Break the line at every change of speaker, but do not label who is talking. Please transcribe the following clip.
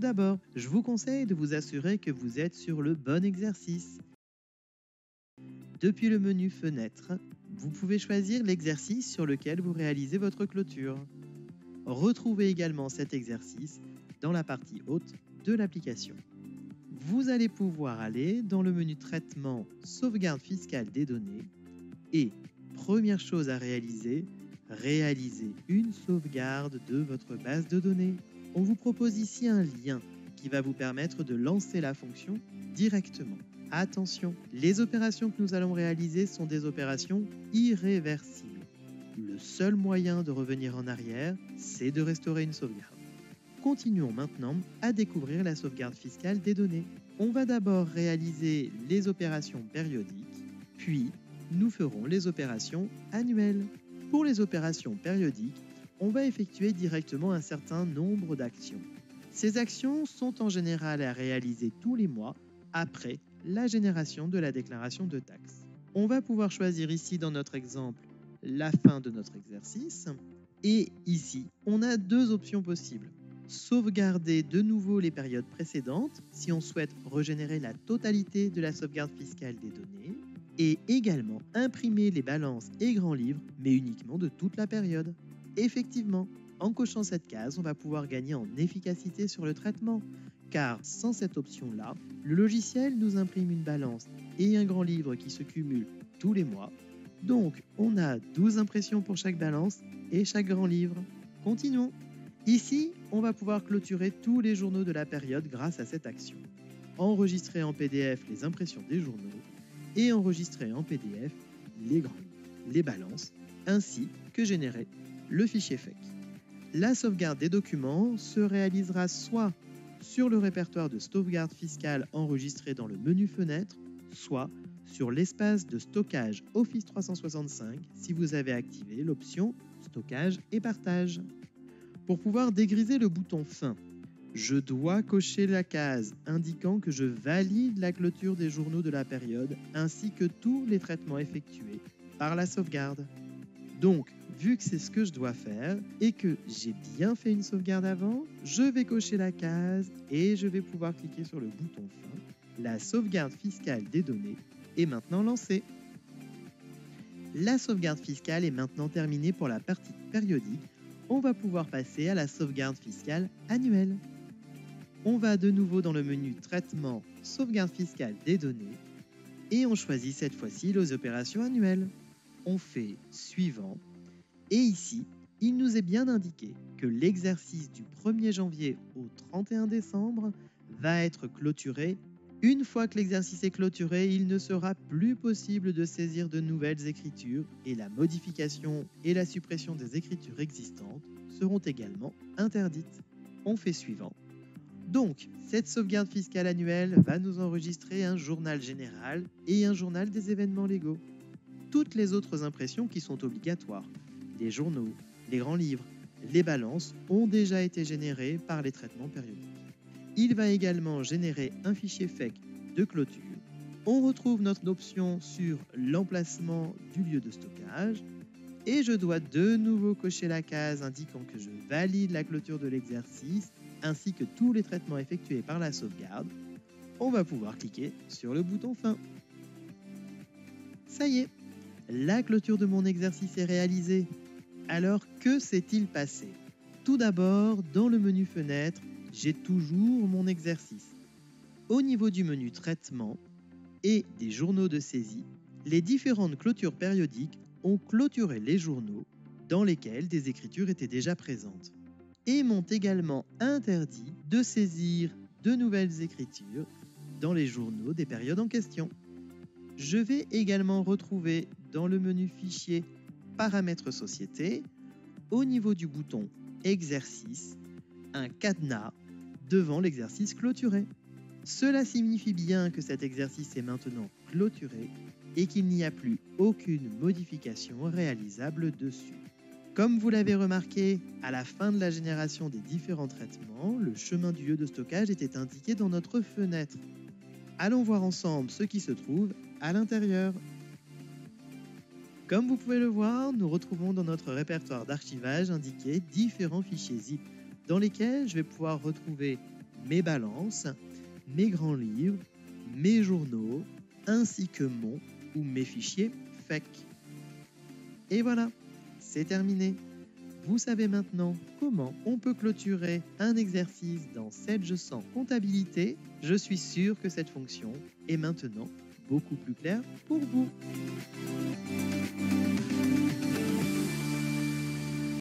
d'abord, je vous conseille de vous assurer que vous êtes sur le bon exercice. Depuis le menu Fenêtre, vous pouvez choisir l'exercice sur lequel vous réalisez votre clôture. Retrouvez également cet exercice dans la partie haute de l'application. Vous allez pouvoir aller dans le menu Traitement Sauvegarde fiscale des données et, première chose à réaliser une sauvegarde de votre base de données. On vous propose ici un lien qui va vous permettre de lancer la fonction directement. Attention, les opérations que nous allons réaliser sont des opérations irréversibles. Le seul moyen de revenir en arrière, c'est de restaurer une sauvegarde. Continuons maintenant à découvrir la sauvegarde fiscale des données. On va d'abord réaliser les opérations périodiques, puis nous ferons les opérations annuelles. Pour les opérations périodiques, on va effectuer directement un certain nombre d'actions. Ces actions sont en général à réaliser tous les mois après la génération de la déclaration de taxes. On va pouvoir choisir ici dans notre exemple la fin de notre exercice et ici on a deux options possibles. Sauvegarder de nouveau les périodes précédentes si on souhaite régénérer la totalité de la sauvegarde fiscale des données et également imprimer les balances et grands livres mais uniquement de toute la période. Effectivement, en cochant cette case, on va pouvoir gagner en efficacité sur le traitement car sans cette option-là, le logiciel nous imprime une balance et un grand livre qui se cumulent tous les mois. Donc, on a 12 impressions pour chaque balance et chaque grand livre. Continuons. Ici, on va pouvoir clôturer tous les journaux de la période grâce à cette action. Enregistrer en PDF les impressions des journaux et enregistrer en PDF les grands livres, les balances, ainsi que générer le fichier FEC. La sauvegarde des documents se réalisera soit sur le répertoire de sauvegarde fiscale enregistré dans le menu Fenêtre, soit sur l'espace de stockage Office 365 si vous avez activé l'option Stockage et partage. Pour pouvoir dégriser le bouton Fin, je dois cocher la case indiquant que je valide la clôture des journaux de la période ainsi que tous les traitements effectués par la sauvegarde. Donc, vu que c'est ce que je dois faire et que j'ai bien fait une sauvegarde avant, je vais cocher la case et je vais pouvoir cliquer sur le bouton Fin. La sauvegarde fiscale des données est maintenant lancée. La sauvegarde fiscale est maintenant terminée pour la partie périodique. On va pouvoir passer à la sauvegarde fiscale annuelle. On va de nouveau dans le menu Traitement, Sauvegarde fiscale des données et on choisit cette fois-ci les opérations annuelles. On fait Suivant et ici, il nous est bien indiqué que l'exercice du 1er janvier au 31 décembre va être clôturé. Une fois que l'exercice est clôturé, il ne sera plus possible de saisir de nouvelles écritures et la modification et la suppression des écritures existantes seront également interdites. On fait Suivant. Donc, cette sauvegarde fiscale annuelle va nous enregistrer un journal général et un journal des événements légaux. Toutes les autres impressions qui sont obligatoires, les journaux, les grands livres, les balances ont déjà été générées par les traitements périodiques. Il va également générer un fichier FEC de clôture. On retrouve notre option sur l'emplacement du lieu de stockage et je dois de nouveau cocher la case indiquant que je valide la clôture de l'exercice ainsi que tous les traitements effectués par la sauvegarde. On va pouvoir cliquer sur le bouton Fin. Ça y est, la clôture de mon exercice est réalisée. Alors, que s'est-il passé? Tout d'abord, dans le menu Fenêtre, j'ai toujours mon exercice. Au niveau du menu Traitement et des journaux de saisie, les différentes clôtures périodiques ont clôturé les journaux dans lesquels des écritures étaient déjà présentes et m'ont également interdit de saisir de nouvelles écritures dans les journaux des périodes en question. Je vais également retrouver dans le menu Fichier Paramètres Société, au niveau du bouton Exercice, un cadenas devant l'exercice clôturé. Cela signifie bien que cet exercice est maintenant clôturé et qu'il n'y a plus aucune modification réalisable dessus. Comme vous l'avez remarqué, à la fin de la génération des différents traitements, le chemin du lieu de stockage était indiqué dans notre fenêtre. Allons voir ensemble ce qui se trouve à l'intérieur. Comme vous pouvez le voir, nous retrouvons dans notre répertoire d'archivage indiqué différents fichiers zip dans lesquels je vais pouvoir retrouver mes balances, mes grands livres, mes journaux, ainsi que mon ou mes fichiers FEC. Et voilà, c'est terminé. Vous savez maintenant comment on peut clôturer un exercice dans Sage 100 Comptabilité. Je suis sûr que cette fonction est maintenant beaucoup plus claire pour vous.